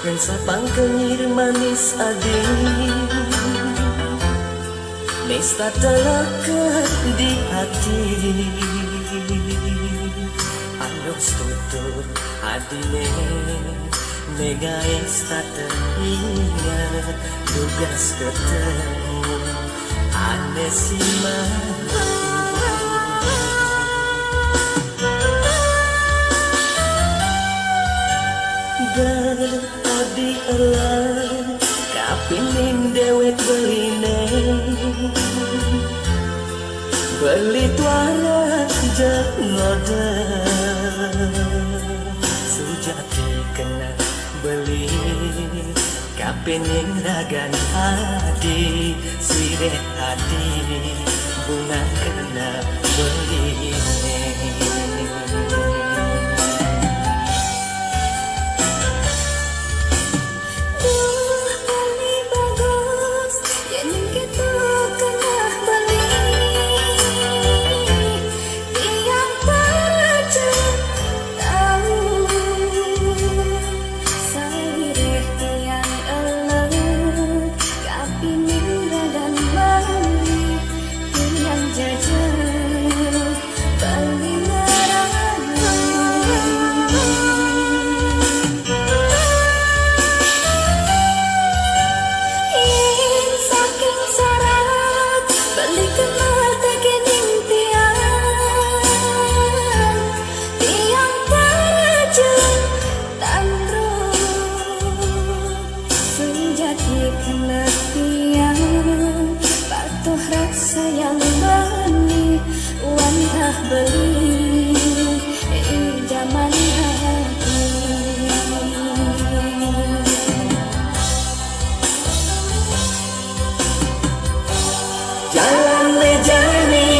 dan sapang kenyir manis adi Nesta terlekat di hati Andos tutur adine Mega esta teringat Tugas ketemu Anesima Dan adi elang Kapining dewek beline Beli tuara jengoda Sujati kena beli Kapining ragan adi Sire adi Bunga kena beli sayang bani wantah beli zaman hati jalan lejani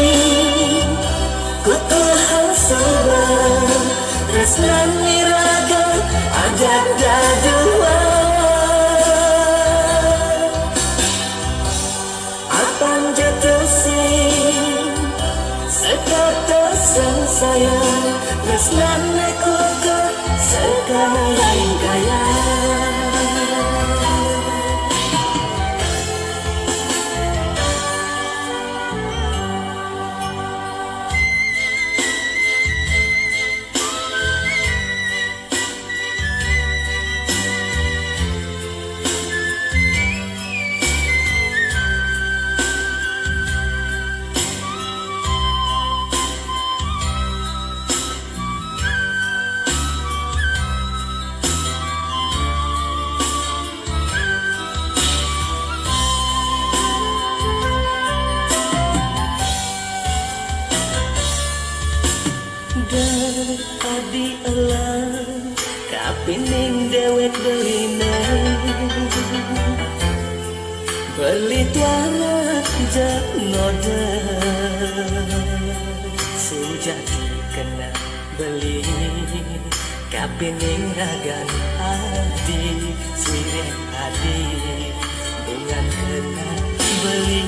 kutu hasoban resnan miraga ajak dadua sayang resnan aku ke sekalian kaya adi elang kapining dewek beline beli tuara jengoda sujati kena beli kapining ragan adi sireh adi bungan kena beli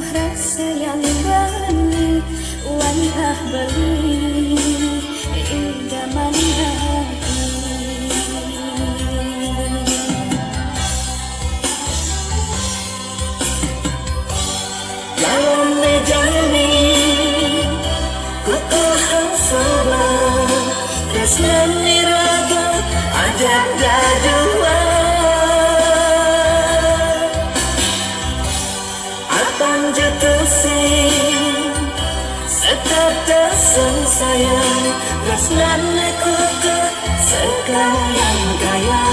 rasa yang bani wantah beli idaman hati jalan lejani kutu hasoban resnan miraga ajak dadua Setetesan sayang resnan aku ke sekalian kaya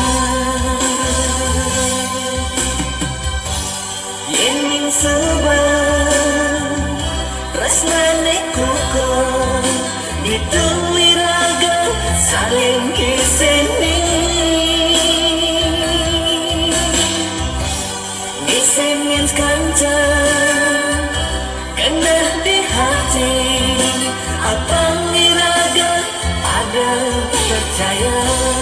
Yening seban resnan aku ke dituliraga saling kiseni Nisengin kancan percaya